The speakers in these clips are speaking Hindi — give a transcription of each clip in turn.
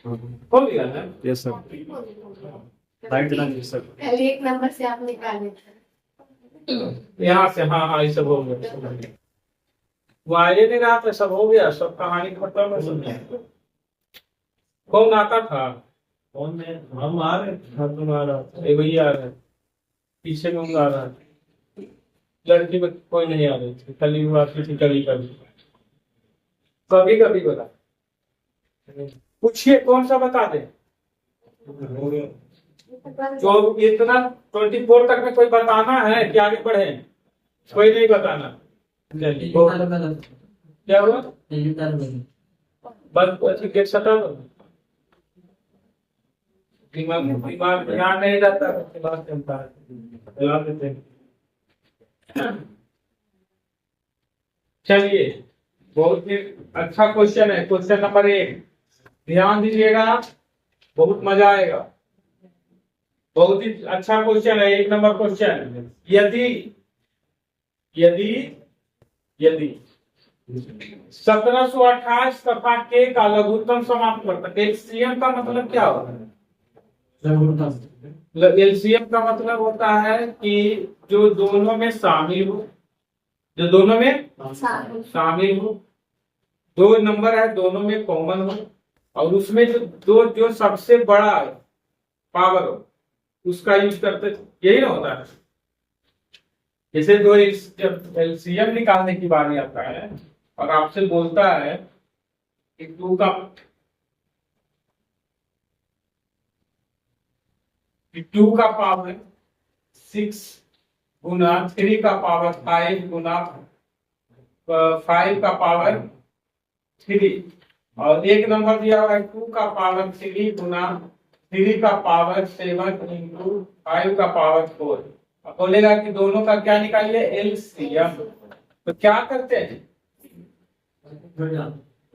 हो गया ना? Yes sir. Right lunch sir. पहले एक नंबर से आप निकाले थे। यहाँ से हाँ हाँ ये सब हो गया। वो आ ही नहीं रहा था, सब हो गया, सब कहानी खत्म है सब। कौन आता था? कौन में? हम आ रहे थे। हाँ तुम आ रहा था, एक भैया आ रहे थे, पीछे में आ रहा था। लड़की में कोई नहीं आ रही थी, खाली वो आती थी कभी कभी। कभी कभी बोला। पूछिए कौन सा बता दे जो इतना 24 तक में कोई बताना है कि आगे बढ़े? कोई नहीं बताना। चलिए क्या हुआ? बस गेट सटा दो। दिमाग दिमाग ध्यान नहीं रहता, दिमाग चलता है, जवाब देते हैं। चलिए बहुत ही अच्छा क्वेश्चन है, क्वेश्चन नंबर 1। ध्यान दीजिएगा, बहुत मजा आएगा। बहुत ही अच्छा क्वेश्चन है, 1 नंबर क्वेश्चन। यदि यदि यदि 1728 तथा के का लघुत्तम समापवर्तक एलसीएम का मतलब क्या होता है? एलसीएम का मतलब होता है कि जो दोनों में शामिल हो, जो दोनों में शामिल हो, 2 नंबर है दोनों में कॉमन हो, और उसमें जो सबसे बड़ा पावर हो उसका यूज करते, यही ना होता है। जैसे दो एलसीएम निकालने की बारी आता है और आपसे बोलता है कि 2 का पावर 6 गुना 3 का पावर 5 गुना 5 का पावर 3, और 1 नंबर दिया हुआ है 2 का पावर 3 गुना 3 का पावर 7 इंटू 5 का पावर 4। अब बोलेगा कि दोनों का क्या निकालिए? एलसीएम। तो क्या करते हैं,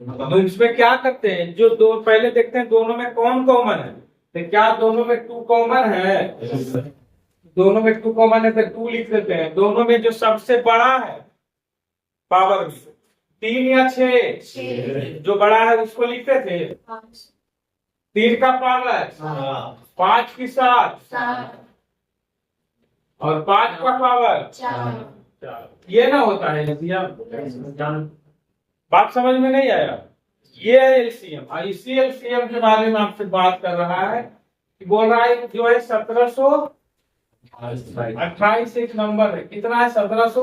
तो इसमें क्या करते हैं, जो दो पहले देखते हैं दोनों में कौन कॉमन है। तो क्या दोनों में 2 कॉमन है? दोनों में 2 कॉमन है तो 2 लिख देते हैं। दोनों में जो सबसे बड़ा है पावर 3 या 6, जो बड़ा है उसको लिखते थे 3 का पावर 5 की 7 और 5 का पावर 4। ये ना होता है बात समझ में नहीं आया? ये है एलसीएम। इसी एलसीएम के बारे में आपसे बात कर रहा है कि बोल रहा है जो है 1728 एक नंबर है। कितना है? 1700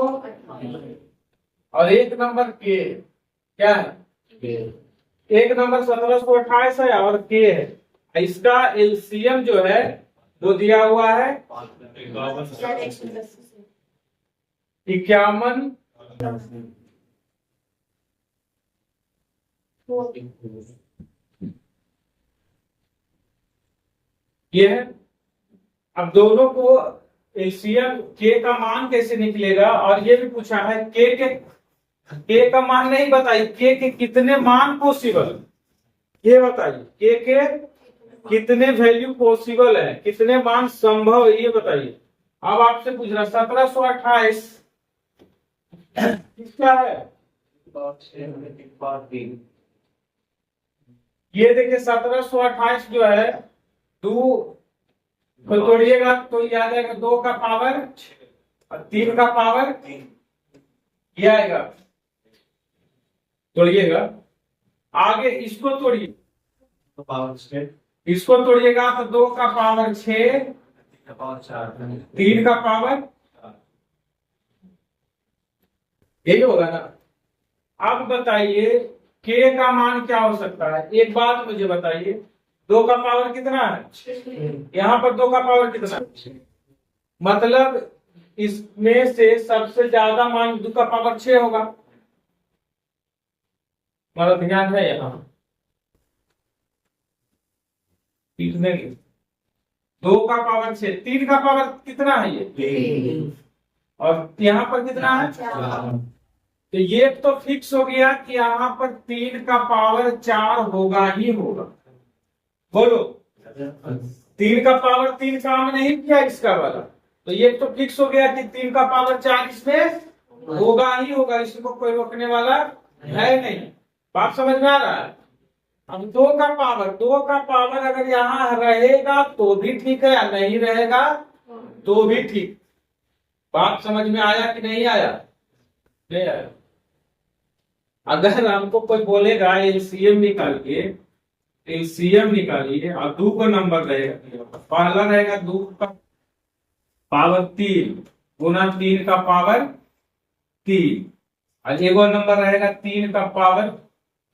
और 1 नंबर के क्या है? 1 नंबर 1728 है और के है। इसका एलसीएम जो है वो दिया हुआ है 51। ये है। अब दोनों को एलसीएम के का मान कैसे निकलेगा, और ये भी पूछा है के का मान नहीं बताइए, के कितने मान पॉसिबल, ये बताइए के कितने वैल्यू पॉसिबल है, कितने मान संभव है, ये बताइए। अब आपसे पूछ रहा 1728 किसका है? ये देखिए 1728 जो है 2 को तोड़िएगा तो ये आ जाएगा 2 का पावर और 3 का पावर ये आएगा। तोड़िएगा, आगे इसको तोड़िए, इसको तोड़िएगा तो 2 का पावर 6 3 का पावर, यही होगा ना। अब बताइए के का मान क्या हो सकता है? एक बात मुझे बताइए, 2 का पावर कितना है? यहाँ पर 2 का पावर कितना है? मतलब इसमें से सबसे ज्यादा मान 2 का पावर 6 होगा। मतलब ध्यान है यहाँ, कितने 2 का पावर 6, 3 का पावर कितना है ये, और यहाँ पर कितना है? तो ये तो फिक्स हो गया कि यहाँ पर 3 का पावर 4 होगा ही होगा। बोलो 3 का पावर 3 काम नहीं किया इसका वाला, तो ये तो फिक्स हो गया कि 3 का पावर 4 इसमें होगा ही होगा, इसको कोई रोकने वाला है नहीं। बात समझ में आ रहा है? अब दो का पावर अगर यहाँ रहेगा तो भी ठीक है, या नहीं रहेगा तो भी ठीक। बात समझ में आया कि नहीं आया? नहीं आया। अगर हमको कोई बोलेगा एलसीएम निकालिए, एलसीएम निकालिए और 2 का नंबर रहेगा, पहला रहेगा 2 का पावर 3 गुना 3 का पावर 3 और एगो नंबर रहेगा 3 का पावर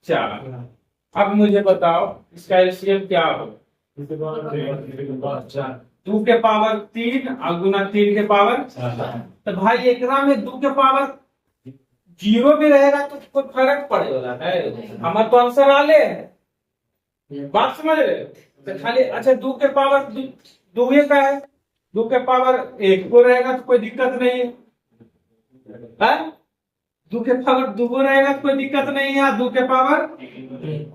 4। अब मुझे बताओ इसका एलसीएम क्या हो? 2 के पावर 3 और गुना 3 के पावर। तो भाई एकरा में 2 के पावर 0 भी रहेगा तो कोई फर्क पड़ेगा है? हमारे तो आंसर आले है। बात समझ रहे? तो खाली अच्छा 2 के पावर 2 का है, 2 के पावर 1 को रहेगा तो कोई दिक्कत नहीं है। 2 के पावर 2 को रहेगा तो कोई दिक्कत नहीं है, 2 के पावर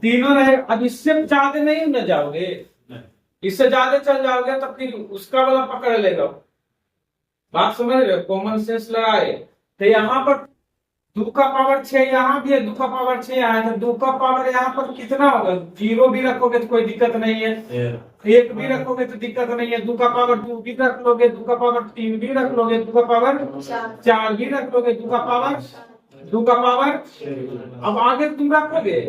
3 रहेगा। अब इससे ज्यादा नहीं न जाओगे, इससे ज्यादा चल जाओगे तो फिर उसका वाला पकड़ लेगा। बात समझ रहे? कॉमन सेंस लगाए। तो यहाँ पर 2 का पावर 6 यहाँ भी है, 2 का पावर 6 यहाँ है, तो 2 का पावर यहाँ पर कितना होगा? 0 भी रखोगे तो कोई दिक्कत नहीं है, 1 भी रखोगे तो दिक्कत नहीं है, 2 का पावर 2 भी रख लोगे, 2 का पावर 3 भी रख लोगे, 2 का पावर 4 भी रख लोगे, 2 का पावर अब आगे तुम रखोगे।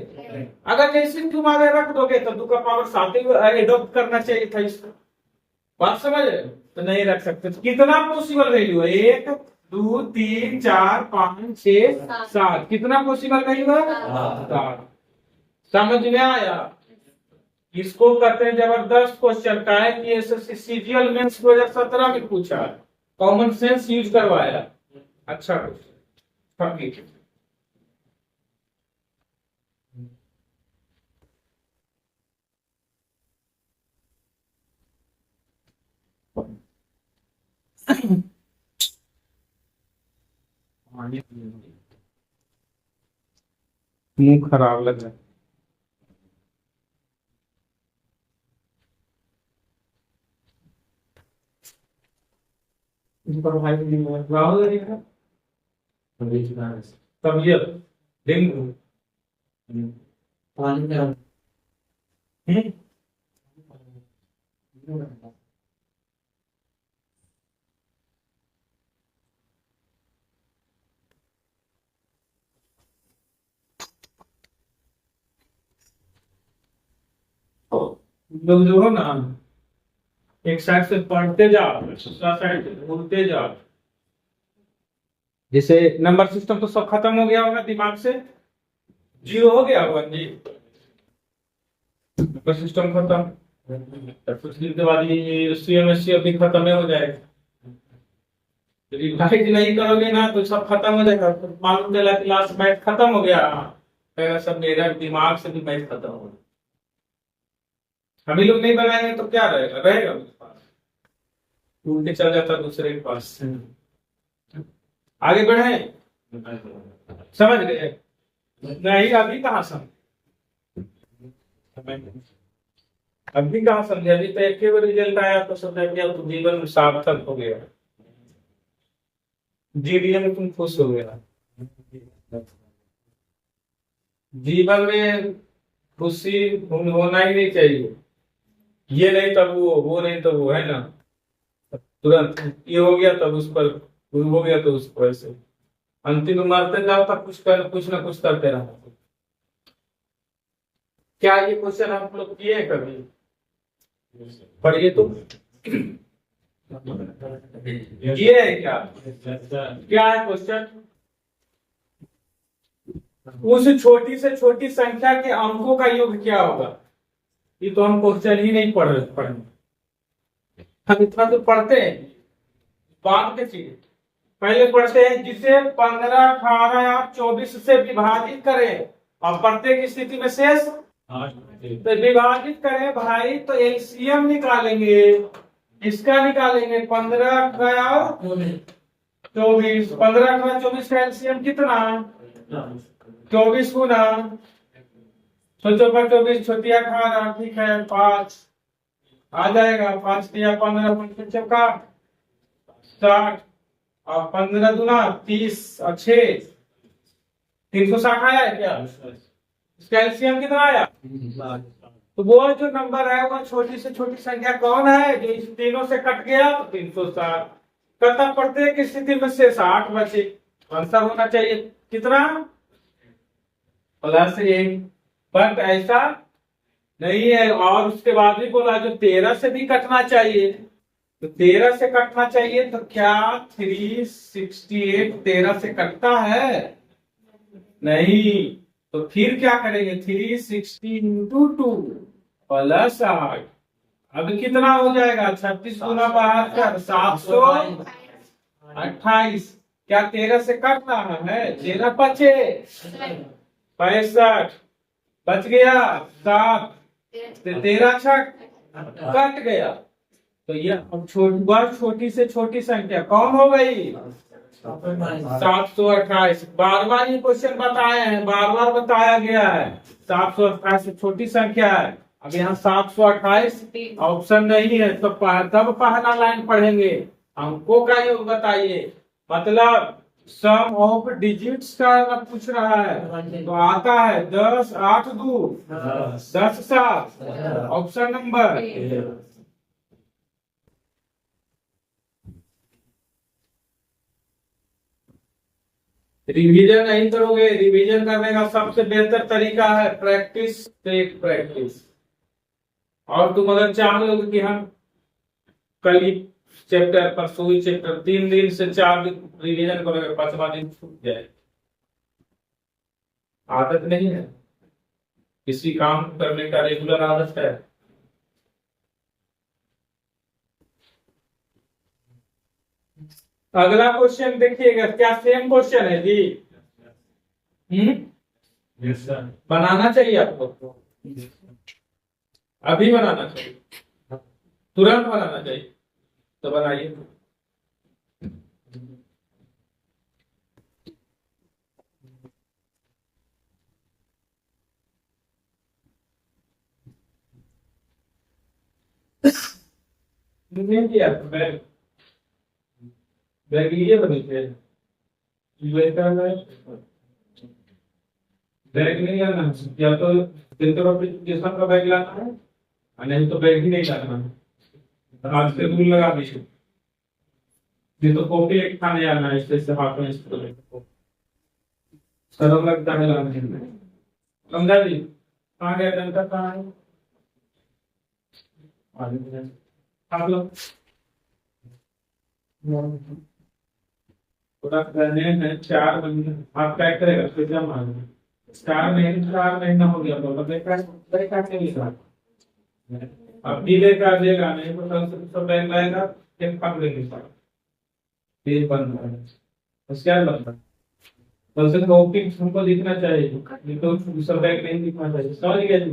अगर जैसे तुम आगे रख दोगे तो 2 का पावर 7 एडॉप्ट करना चाहिए था इसको। बात समझ? तो नहीं रख सकते। तो कितना पॉसिबल वैल्यू है? 1 2 3 4 5 6 7। कितना पॉसिबल वैल्यू है? 7। समझ में आया? इसको कहते हैं जबरदस्त क्वेश्चन का है कि एसएससी सीजीएल मेंस 2017 में पूछा, कॉमन सेंस यूज करवाया। अच्छा क्वेश्चन, ठीक है। मुंह खराब लग रहा है। राहुल तबीयत डेंगू लोग जो हो ना, एक साइड से पढ़ते जाओ, दूसरा साइड से भूलते जाओ। जैसे नंबर सिस्टम तो सब खत्म हो गया होगा दिमाग से, 0 हो गया होगा जी, नंबर सिस्टम खत्म। कुछ दिन के बाद ये सीएमएससी अभी खत्म हो जाएगा। रिवाइज नहीं करोगे ना तो सब खत्म हो जाएगा। तो मालूम चला क्लास मैथ खत्म हो गया, सब मेरा दिमाग से भी मैथ खत्म हो गया। हम ही लोग नहीं बनाएंगे तो क्या रहेगा? रहेगा उसके पास, उल्टे चल जाता दूसरे के पास। आगे बढ़े, समझ गए? नहीं अभी कहाँ समझ, अभी कहाँ समझे? अभी तो एक बार रिजल्ट आया तो समझ गया, तो जीवन सार्थक हो गया, जीवन में तुम खुश हो गया। जीवन में खुशी होना ही नहीं चाहिए, ये नहीं तब वो नहीं तब वो, है ना? तुरंत ये हो गया तब उस पर, हो गया तो उस पर, ऐसे अंतिम में मरते जाओ तब कुछ ना कुछ करते रहो। क्या ये क्वेश्चन आप लोग किए हैं कभी? पढ़िए तो, ये है क्या? क्या है क्वेश्चन? उस छोटी से छोटी संख्या के अंकों का योग क्या होगा? ये तो हम क्वेश्चन ही नहीं पढ़े। हम इतना तो पढ़ते हैं, बाद की चीज पहले पढ़ते हैं जिसे 15, 18 या 24 से विभाजित करें और प्रत्येक स्थिति में शेष तो विभाजित करें भाई, तो एलसीएम निकालेंगे, इसका निकालेंगे 15, 18, 24। 15, 18, 24 का एलसीएम कितना? 24 गुना सोचो 24 छोटिया 18, ठीक है 5 आ जाएगा। 5 दिया 15, 5 चौका 60 और 15 दूना 30 और 6 360 आया है क्या? इसका एलसीएम कितना आया? तो वो जो नंबर है वो छोटी से छोटी संख्या कौन है जो इस तीनों से कट गया तो 360। कथा प्रत्येक स्थिति में से 60 बचे। आंसर होना चाहिए कितना +1। बट ऐसा नहीं है और उसके बाद भी बोला जो 13 से भी कटना चाहिए तो 13 से कटना चाहिए तो क्या 368 13 से कटता है नहीं। तो फिर क्या करेंगे 360 इंटू 2 +8। अब कितना हो जाएगा 36 गुना 72 728। क्या 13 से कट रहा है 13 बचे 65 बच गया 7 13 कट गया। तो ये अब छोटी से छोटी संख्या कौन हो गई 728। बार बार ये क्वेश्चन बताए हैं बार बार बताया गया है 728 से छोटी संख्या है। अब यहाँ 728 ऑप्शन नहीं है तो तब पहला लाइन पढ़ेंगे अंकों का योग बताइए मतलब सम ऑफ डिजिट्स का पूछ रहा है तो आता है 10 8 2 10 7 ऑप्शन नंबर। रिवीजन नहीं करोगे रिवीजन करने का सबसे बेहतर तरीका है प्रैक्टिस टेक प्रैक्टिस। और तुम अगर चाहोगे कि हम कल ही चैप्टर परसों ही चैप्टर 3 दिन से 4 दिन रिवीजन करोगे 5वां दिन छूट जाए। आदत नहीं है किसी काम करने का रेगुलर आदत है। अगला क्वेश्चन देखिएगा क्या सेम क्वेश्चन है जी। बनाना चाहिए आपको अभी बनाना चाहिए तुरंत बनाना चाहिए तो बनाइए। नहीं किया तो बैग लिए बनी थे बैग नहीं लाना या तो एप्लीकेशन का बैग लाना है और नहीं तो बैग ही नहीं लाना है। आज से रूल लगा दीजिए नहीं तो कॉपी एक खाने आना है इससे हाथ में शर्म लगता है लाने में। समझा जी कहाँ गया डंडा कहाँ है आप लोग थोड़ा रहने हैं 4 महीने आप पैक करेगा फिर जमा 4 महीना हो गया तो अब डीले कर देगा नहीं तो कल से बैंक लाएगा फिर पकड़ लेंगे फिर बंद है उसके बाद बनता कल से कॉपी हमको दिखना चाहिए नहीं तो सब बैंक नहीं दिखना चाहिए। समझ गया जी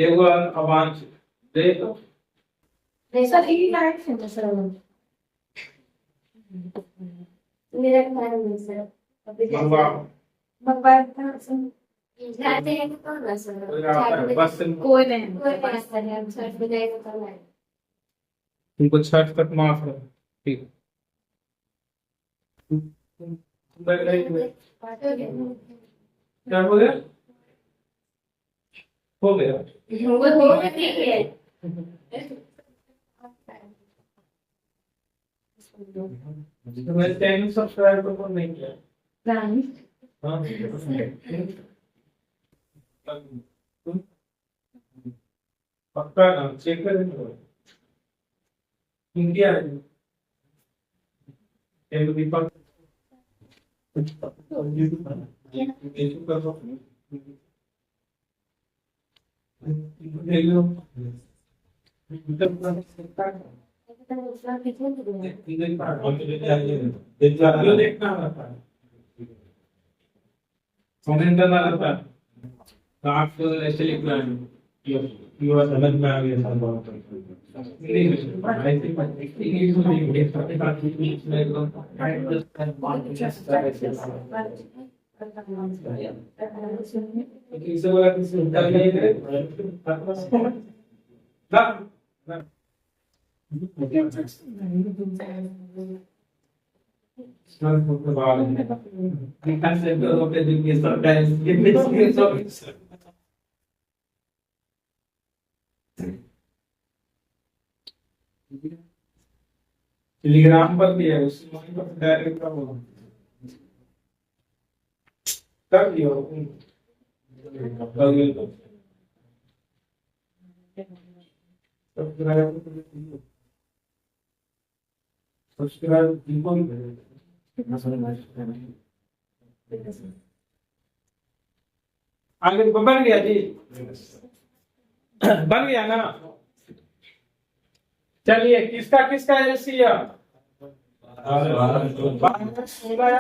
एक बार आवाज दे दो नहीं सर एक लाइन है सर मेरा घर में सर अभी मंगवा था सर जाते हैं तो कौन है सर बस कोई नहीं सर हम छठ बजाए तो कल आए तुमको 6 तक माफ है ठीक क्या हो गया हो गया वो ठीक है मेरे चैनल सब्सक्राइब को नहीं किया हाँ पक्का ना चेक कर इंडिया एक दीपक देखना कमेंट करना रहता तो आपको ऐसे लिखना है युवा समझ में आ गया टेलीग्राम पर भी है, उसमें डायरेक्ट कर लो, कर दियो। आगे बन गया जी, बन गया ना। चलिए किसका किसका एलसीएम? 16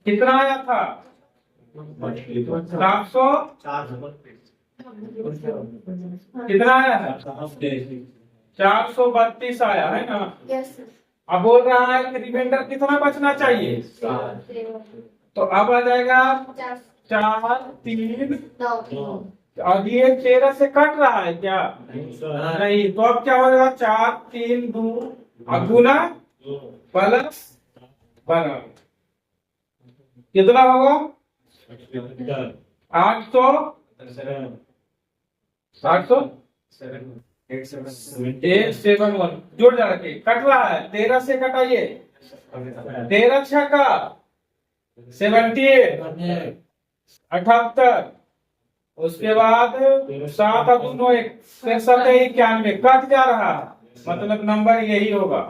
कितना आया था? 700 कितना आया था? 432 आया है ना। यस अब बोल रहा है कि रिमाइंडर कितना बचना चाहिए, तो अब आ जाएगा 4 3 और ये 13 से कट रहा है क्या? नहीं, तो अब क्या होगा? 4 3 2 और गुना प्लस बना कितना होगा? 800 871 जोड़ जा रखे, कट रहा है 13 से कटाइए, 13 6 का 78 78, उसके बाद 7 और 2 1 91 कट जा रहा, मतलब नंबर यही होगा।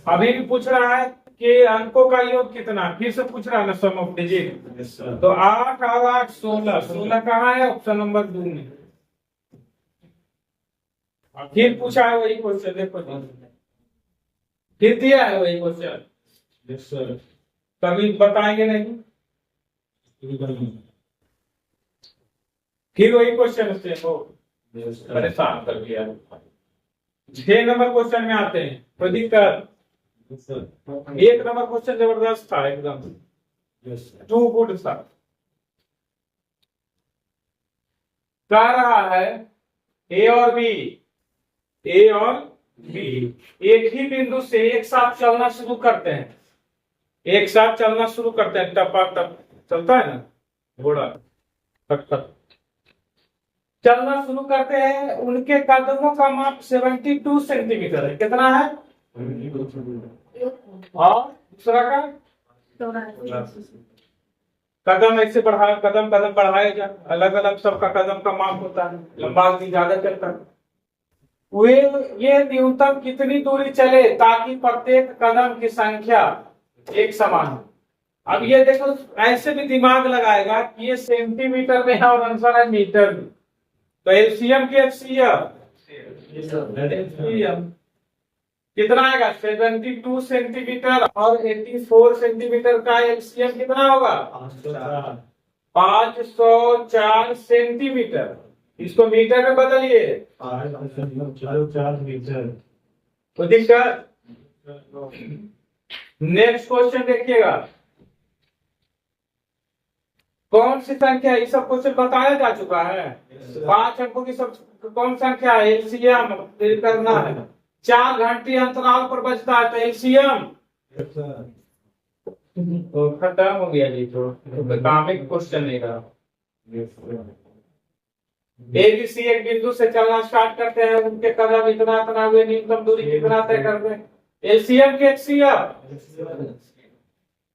अभी भी पूछ रहा है कि अंकों का योग कितना, फिर से पूछ रहा है ना सम ऑफ डिजिट, तो 8 और 8 16, 16 कहाँ है? ऑप्शन नंबर 2 में। फिर पूछा है वही क्वेश्चन, देखो फिर दिया है वही क्वेश्चन, कभी बताएंगे नहीं, फिर वही क्वेश्चन से वो परेशान कर दिया। 6 नंबर क्वेश्चन में आते हैं, तो दिक्कत 1 नंबर क्वेश्चन जबरदस्त था एकदम, टू गुड था। कह रहा है ए और बी एक ही बिंदु से एक साथ चलना शुरू करते हैं, एक साथ चलना शुरू करते हैं, टपा टप चलता है ना घोड़ा, टक टक चलना शुरू करते हैं। उनके कदमों का माप 72 सेंटीमीटर है। कितना है? और दूसरा का कदम ऐसे बढ़ाए, कदम कदम बढ़ाए जा, अलग अलग सबका कदम का माप होता है, लंबा आदमी ज्यादा चलता है। वे ये न्यूनतम कितनी दूरी चले ताकि प्रत्येक कदम की संख्या एक समान हो। अब ये देखो, ऐसे भी दिमाग लगाएगा कि ये सेंटीमीटर में है और आंसर है मीटर में, तो एलसीएम की एचसीएफ कितना आएगा? 72 सेंटीमीटर और 84 सेंटीमीटर का एलसीएम कितना होगा? 504 सेंटीमीटर। इसको मीटर में बदलिए तो दिक्कत। नेक्स्ट क्वेश्चन देखिएगा, कौन सी संख्या, ये सब क्वेश्चन बताया जा चुका है। 5 अंकों की सब कौन संख्या है? एलसीएम करना है। 4 घंटे अंतराल पर बचता है, तो एलसीएम तो खत्म हो गया जी। तो कामिक क्वेश्चन नहीं रहा। एबीसी एक बिंदु से चलना स्टार्ट करते हैं, उनके कदम इतना इतना हुए, न्यूनतम दूरी कितना तय करते हैं? एलसीएम के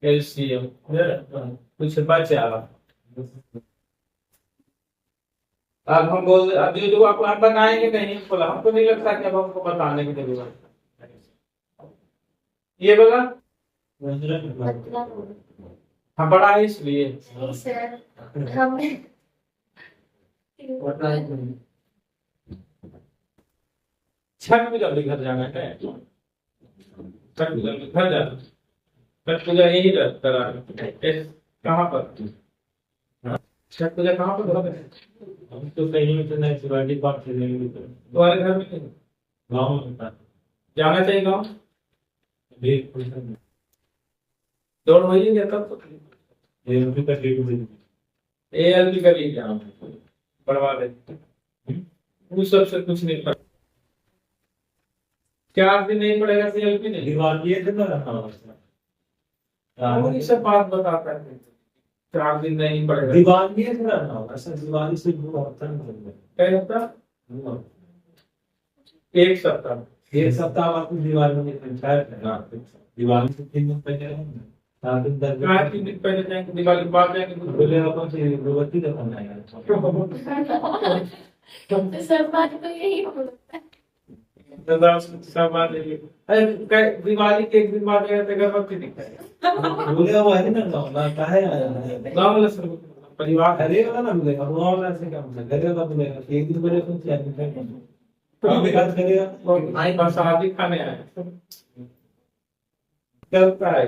एलसीएम कुछ बचा। अब हम बोल, अब जो आप बनाएंगे नहीं, बोला हमको नहीं लगता कि अब हमको बताने की जरूरत। ये बोला हम बड़ा है इसलिए छठ पूजा भी घर जाना है, छठ पूजा घर जाना, छठ पूजा यही करा कहाँ पर? छठ पूजा कहाँ पर? हम तो कहीं तो नहीं, शिवाजी पार्क से नहीं, तुम्हारे घर में नहीं? गाँव में जाना चाहिए गाँव, दौड़ वही गया तब तो एएलपी का लीग यहाँ बढ़वा दे, उस सबसे कुछ नहीं पड़ा। 4 दिन नहीं पड़ेगा सीएलपी नहीं, दिवाली है ना, ये सब बात बताता है। 4 दिन नहीं पड़ेगा, दिवाली है ना, ऐसा दिवाली से होता है, क्या होता? 1 सप्ताह एक सप्ताह बाद दीवार में पंचायत है ना, दीवार में 3 दिन पहले है ना, 7 दिन 10 हाँ, दिन 3 दिन पहले जाएंगे, दिवाली के बाद जाएंगे। बोले अपन से भगवती दफन आएगा। तो सब बात तो यही होता है। सब बात है। अरे दिवाली के 1 दिन बाद गया तो गर्भवती दिखता है। बोले वो है ना गाँव ना काहे आया है गाँव वाला सब परिवार है। घरे वाला ना बोलेगा, गाँव वाला से क्या बोलेगा, घरे वाला बोलेगा कि 1 दिन पहले तुम 4 दिन पहले काम विकास करेगा। भाई प्रसादी खाने आए, चलता है।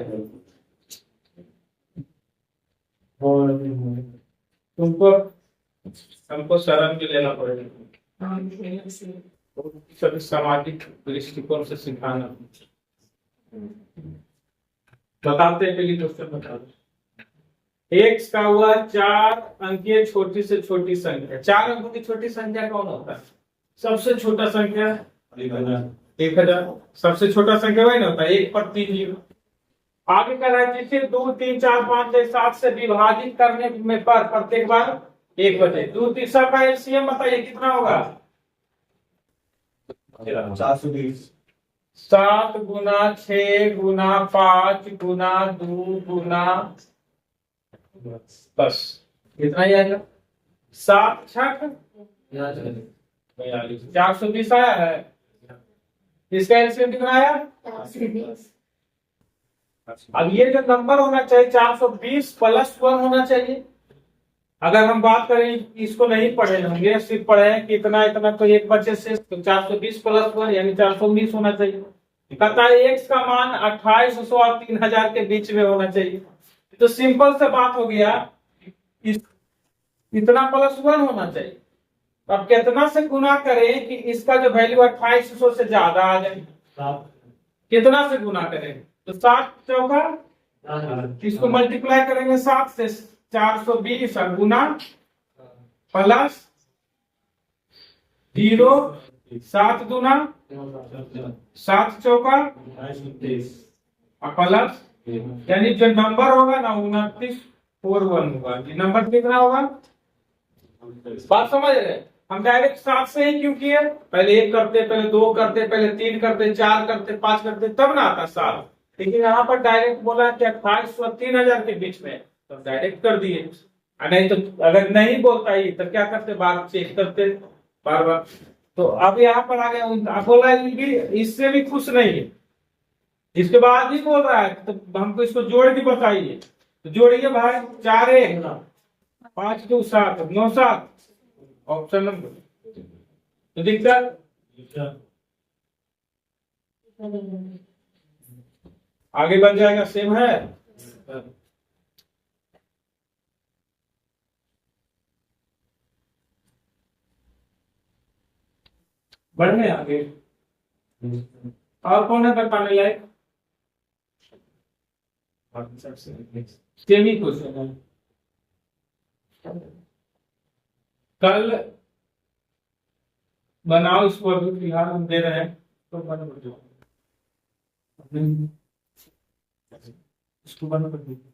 और तुमको हमको शरण भी लेना पड़ेगा, सभी सामाजिक दृष्टिकोण से सिखाना। बताते हैं पहले क्वेश्चन बता दो। एक्स का हुआ 4 अंकीय छोटी से छोटी संख्या। 4 अंकों की छोटी संख्या कौन होता है? सबसे छोटा संख्या 1000। सबसे छोटा संख्या वही ना होता है, 1 पर 3 जीरो। आगे का है जिसे 2 3 4 5 6 7 से विभाजित करने में पर प्रत्येक बार 1 बचे। 2 3 का एलसीएम बताइए कितना होगा? 420 7 गुना 6 गुना 5 गुना 2 गुना 10, कितना ही आएगा? 7 6 42, 420 आया है। इसका एलसीएम कितना आया? 420। अब ये जो नंबर होना चाहिए 420 प्लस 1 होना चाहिए। अगर हम बात करें, इसको नहीं पढ़े होंगे, सिर्फ पढ़े हैं कि इतना इतना तो 1 बचे से, तो 420 प्लस 1 यानी 419 होना चाहिए। कहता है एक्स का मान 2800 और 3000 के बीच में होना चाहिए। तो सिंपल से बात हो गया, इतना प्लस 1 होना चाहिए। अब कितना से गुना करें कि इसका जो वैल्यू 2800 से ज्यादा आ जाए? कितना से गुना करें? तो 7 चौका, इसको मल्टीप्लाई करेंगे 7 से, 420 गुना प्लस 0, 7 गुना 7 चौका प्लस, यानी जो नंबर होगा ना 2941 होगा। ये नंबर कितना होगा? बात समझ रहे? हम डायरेक्ट 7 से ही क्यों किए? पहले 1 करते, पहले 2 करते, पहले 3 करते, 4 करते, 5 करते, तब ना आता 7। लेकिन यहाँ पर डायरेक्ट बोला कि 2800 और 3000 के बीच में, तो डायरेक्ट कर दिए। नहीं तो अगर नहीं बोलता ही तो क्या करते, बार चेक करते बार बार। तो अब यहाँ पर आ गया, बोला कि इससे भी खुश नहीं है, इसके बाद ही बोल रहा है तो हमको इसको जोड़ के बताइए। तो जोड़िए भाई, 4 1 5 2 7 9 7, ऑप्शन नंबर। तो दिक्कत आगे बन जाएगा, सेम है। बढ़ने आगे और कौन है बताने लायक? सेमी क्वेश्चन है। कल बनाओ इसको, अभी फिलहाल हम दे रहे हैं तो बना कर इसको बना कर दीजिए।